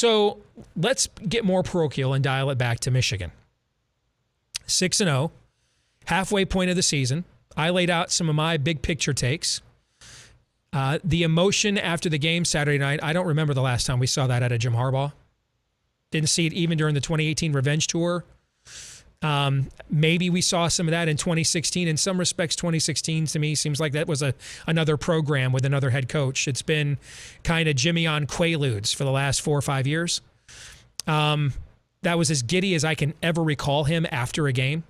So let's get more parochial and dial it back to Michigan. 6-0, halfway point of the season. I laid out some of my big picture takes. The emotion after the game Saturday night, I don't remember the last time we saw that out of Jim Harbaugh. Didn't see it even during the 2018 revenge tour. Maybe we saw some of that in 2016. In some respects, 2016 to me seems like that was another program with another head coach. It's been kind of Jimmy on Quaaludes for the last 4 or 5 years. That was as giddy as I can ever recall him after a game.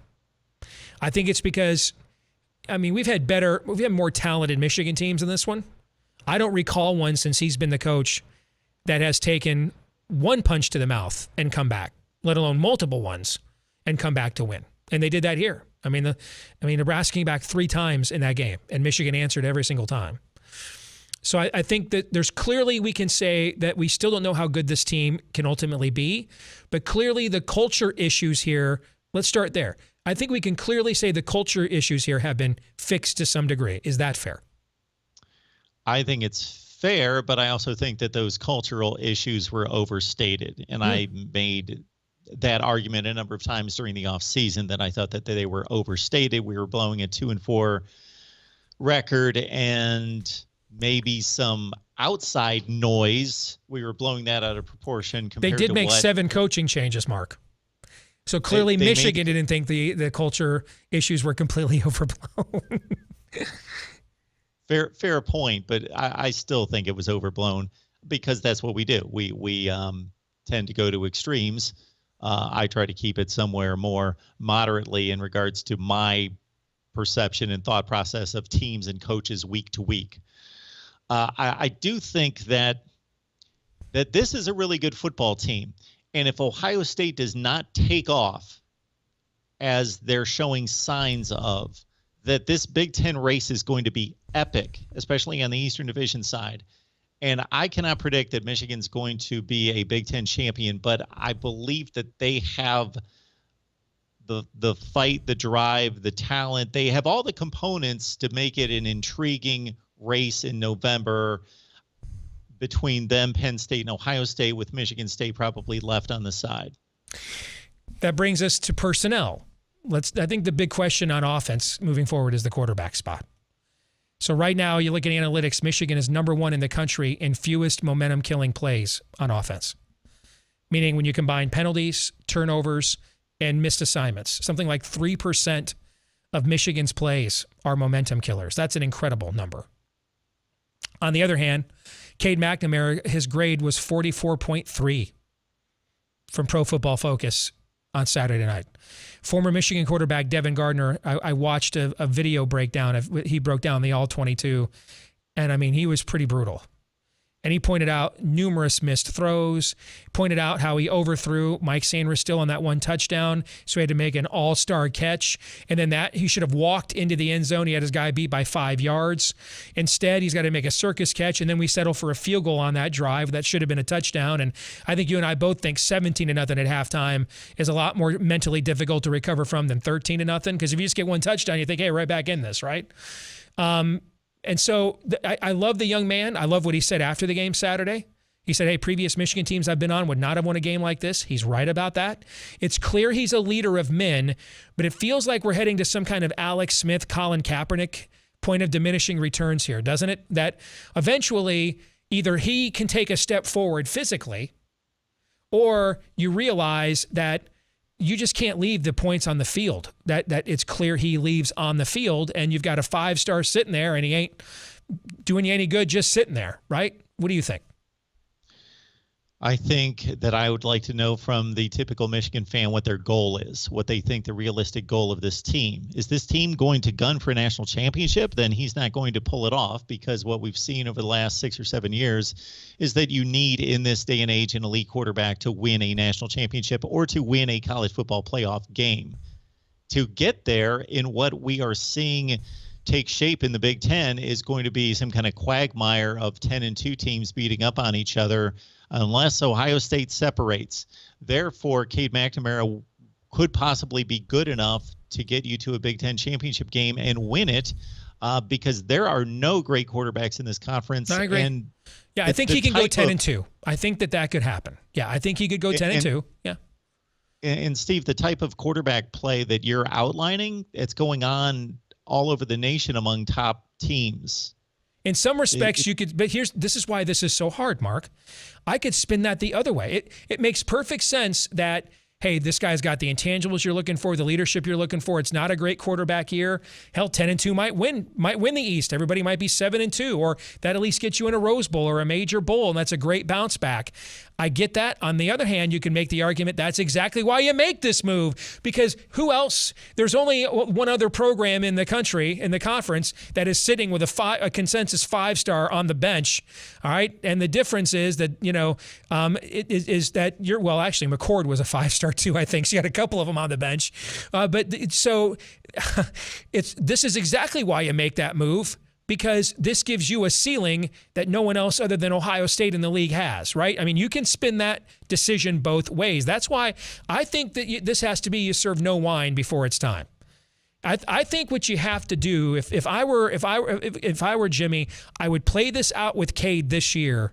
I think it's because, I mean, we've had more talented Michigan teams than this one. I don't recall one since he's been the coach that has taken one punch to the mouth and come back, let alone multiple ones and come back to win. And they did that here. I mean, Nebraska came back 3 times in that game, and Michigan answered every single time. So I think that there's clearly, we can say that we still don't know how good this team can ultimately be, but clearly the culture issues here, let's start there. I think we can clearly say the culture issues here have been fixed to some degree. Is that fair? I think it's fair, but I also think that those cultural issues were overstated. And I made that argument a number of times during the offseason that I thought that they were overstated. We were blowing a 2-4 record, and maybe some outside noise, we were blowing that out of proportion. They did make 7 coaching changes, Mark. So clearly Michigan didn't think the culture issues were completely overblown. Fair point, but I still think it was overblown because that's what we do. We tend to go to extremes. I try to keep it somewhere more moderately in regards to my perception and thought process of teams and coaches week to week. I do think that this is a really good football team. And if Ohio State does not take off as they're showing signs of, that this Big Ten race is going to be epic, especially on the Eastern Division side. And I cannot predict that Michigan's going to be a Big Ten champion, but I believe that they have the fight, the drive, the talent. They have all the components to make it an intriguing race in November between them, Penn State, and Ohio State, with Michigan State probably left on the side. That brings us to personnel. I think the big question on offense moving forward is the quarterback spot. So right now, you look at analytics, Michigan is number 1 in the country in fewest momentum-killing plays on offense. Meaning when you combine penalties, turnovers, and missed assignments, something like 3% of Michigan's plays are momentum killers. That's an incredible number. On the other hand, Cade McNamara, his grade was 44.3 from Pro Football Focus on Saturday night. Former Michigan quarterback Devin Gardner, I watched a video breakdown. He broke down the All-22, and I mean, he was pretty brutal. And he pointed out numerous missed throws, pointed out how he overthrew Mike Sanders still on that one touchdown, so he had to make an all-star catch. And then that he should have walked into the end zone. He had his guy beat by 5 yards. Instead, he's got to make a circus catch, and then we settle for a field goal on that drive. That should have been a touchdown. And I think you and I both think 17-0 at halftime is a lot more mentally difficult to recover from than 13-0, because if you just get one touchdown, you think, hey, right back in this, right? And so I love the young man. I love what he said after the game Saturday. He said, hey, previous Michigan teams I've been on would not have won a game like this. He's right about that. It's clear he's a leader of men, but it feels like we're heading to some kind of Alex Smith, Colin Kaepernick point of diminishing returns here, doesn't it? That eventually either he can take a step forward physically, or you realize that you just can't leave the points on the field. That it's clear he leaves on the field, and you've got a 5-star sitting there, and he ain't doing you any good just sitting there, right? What do you think? I think that I would like to know from the typical Michigan fan what their goal is, what they think the realistic goal of this team. Is this team going to gun for a national championship? Then he's not going to pull it off, because what we've seen over the last 6 or 7 years is that you need, in this day and age, an elite quarterback to win a national championship or to win a college football playoff game. To get there, in what we are seeing take shape in the Big Ten, is going to be some kind of quagmire of 10-2 teams beating up on each other, unless Ohio State separates. Therefore, Cade McNamara could possibly be good enough to get you to a Big Ten championship game and win it. because there are no great quarterbacks in this conference. I agree. And yeah, I think he can go 10-2. I think that could happen. Yeah, I think he could go 10-2. Yeah. And Steve, the type of quarterback play that you're outlining, it's going on all over the nation among top teams. In some respects, you could, but this is why this is so hard, Mark. I could spin that the other way. It makes perfect sense that, hey, this guy's got the intangibles you're looking for, the leadership you're looking for. It's not a great quarterback year. Hell, 10-2 might win the East. Everybody might be 7-2, or that at least gets you in a Rose Bowl or a major bowl, and that's a great bounce back. I get that. On the other hand, you can make the argument that's exactly why you make this move, because who else? There's only one other program in the country, in the conference, that is sitting with a consensus 5-star on the bench. All right, and the difference is that is that actually McCord was a 5-star too, I think. So you had a couple of them on the bench, so this is exactly why you make that move. Because this gives you a ceiling that no one else other than Ohio State in the league has, right? I mean, you can spin that decision both ways. That's why I think that this has to be you serve no wine before it's time. I think what you have to do, if I were Jimmy, I would play this out with Cade this year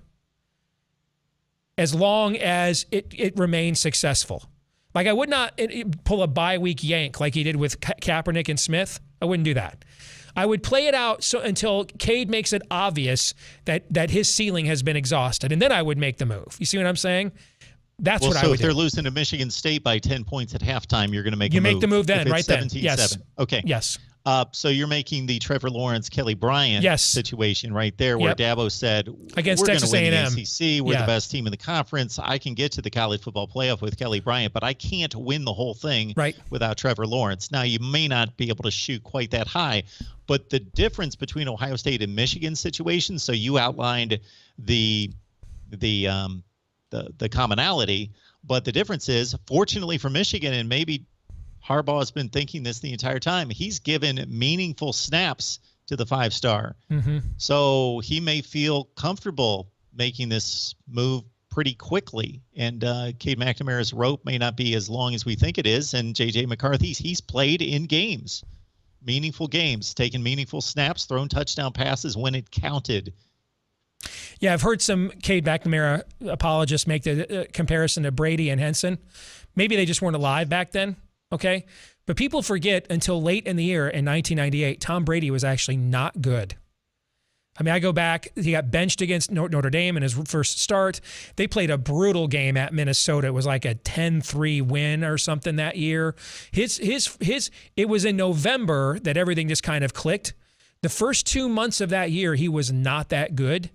as long as it remains successful. Like I would not pull a bye-week yank like he did with Kaepernick and Smith. I wouldn't do that. I would play it out until Cade makes it obvious that his ceiling has been exhausted, and then I would make the move. You see what I'm saying? That's what I would do. So if they're losing to Michigan State by 10 points at halftime, you're going to make a move. You make the move then, right then. 17-7. Yes. Okay. Yes. So you're making the Trevor Lawrence, Kelly Bryant situation right there, where Dabo said, against we're going Texas to win A&M. the ACC. We're the best team in the conference. I can get to the college football playoff with Kelly Bryant, but I can't win the whole thing without Trevor Lawrence. Now, you may not be able to shoot quite that high, but the difference between Ohio State and Michigan's situation, so you outlined the commonality, but the difference is, fortunately for Michigan, and maybe Harbaugh has been thinking this the entire time, he's given meaningful snaps to the 5-star. Mm-hmm. So he may feel comfortable making this move pretty quickly. And Cade McNamara's rope may not be as long as we think it is. And J.J. McCarthy's, he's played in games, meaningful games, taken meaningful snaps, thrown touchdown passes when it counted. Yeah, I've heard some Cade McNamara apologists make the comparison to Brady and Henson. Maybe they just weren't alive back then. Okay, but people forget until late in the year in 1998, Tom Brady was actually not good. I mean, I go back, he got benched against Notre Dame in his first start. They played a brutal game at Minnesota. It was like a 10-3 win or something that year. It was in November that everything just kind of clicked. The first 2 months of that year, he was not that good.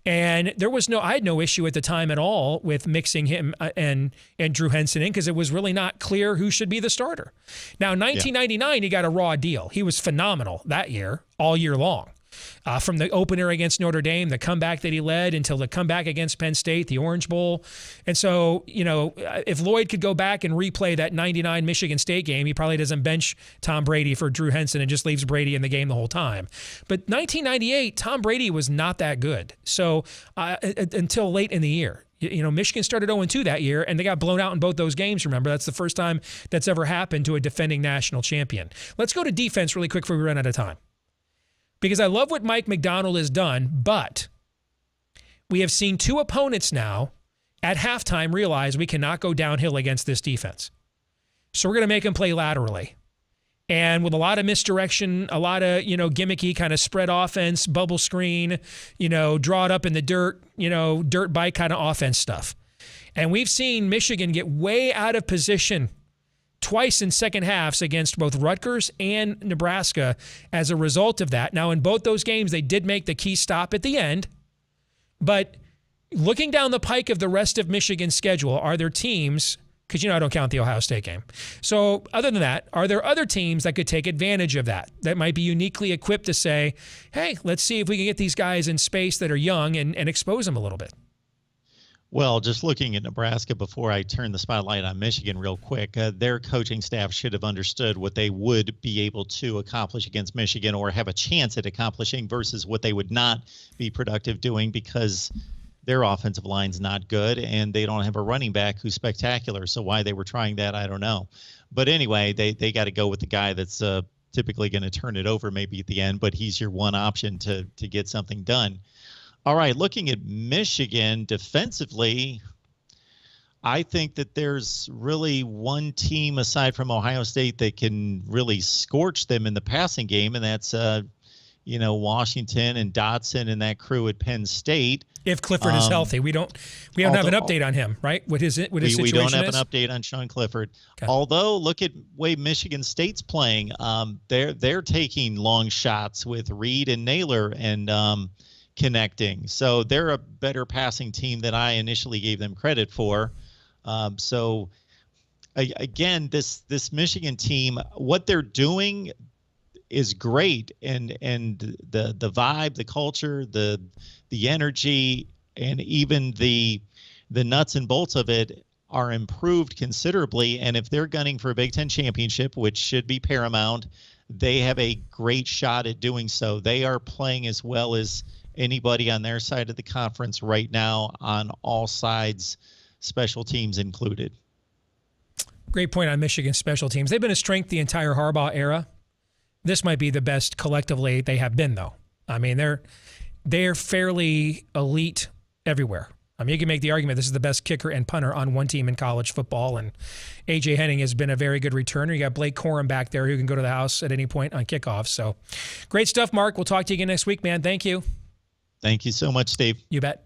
And I had no issue at the time at all with mixing him and Drew Henson in, because it was really not clear who should be the starter. Now, in 1999, he got a raw deal. He was phenomenal that year, all year long. From the opener against Notre Dame, the comeback that he led, until the comeback against Penn State, the Orange Bowl. And so, if Lloyd could go back and replay that 99 Michigan State game, he probably doesn't bench Tom Brady for Drew Henson and just leaves Brady in the game the whole time. But 1998, Tom Brady was not that good. So until late in the year. Michigan started 0-2 that year, and they got blown out in both those games, remember. That's the first time that's ever happened to a defending national champion. Let's go to defense really quick before we run out of time. Because I love what Mike Macdonald has done, but we have seen two opponents now at halftime realize we cannot go downhill against this defense. So we're going to make them play laterally. And with a lot of misdirection, a lot of, gimmicky kind of spread offense, bubble screen, draw it up in the dirt, dirt bike kind of offense stuff. And we've seen Michigan get way out of position twice in second halves against both Rutgers and Nebraska as a result of that. Now, in both those games, they did make the key stop at the end. But looking down the pike of the rest of Michigan's schedule, are there teams, because I don't count the Ohio State game. So other than that, are there other teams that could take advantage of that might be uniquely equipped to say, hey, let's see if we can get these guys in space that are young and expose them a little bit? Well, just looking at Nebraska before I turn the spotlight on Michigan real quick, their coaching staff should have understood what they would be able to accomplish against Michigan, or have a chance at accomplishing, versus what they would not be productive doing, because their offensive line's not good and they don't have a running back who's spectacular. So why they were trying that, I don't know. But anyway, they got to go with the guy that's typically going to turn it over maybe at the end, but he's your one option to get something done. All right, looking at Michigan defensively, I think that there's really one team aside from Ohio State that can really scorch them in the passing game, and that's Washington and Dotson and that crew at Penn State. If Clifford is healthy, we don't have an update on him, right? What his situation we don't have is? an update on Sean Clifford. Okay. Although, look at way Michigan State's playing. They're taking long shots with Reed and Naylor and connecting. So they're a better passing team than I initially gave them credit for. Again, this Michigan team, what they're doing is great, and the vibe, the culture, the energy, and even the nuts and bolts of it are improved considerably. And if they're gunning for a Big Ten championship, which should be paramount, they have a great shot at doing so. They are playing as well as anybody on their side of the conference right now, on all sides, special teams included. Great point on Michigan special teams. They've been a strength the entire Harbaugh era. This might be the best collectively they have been, though. I mean, they're fairly elite everywhere. I mean, you can make the argument this is the best kicker and punter on one team in college football, and A.J. Henning has been a very good returner. You got Blake Corum back there who can go to the house at any point on kickoffs. So great stuff, Mark. We'll talk to you again next week, man. Thank you. Thank you so much, Steve. You bet.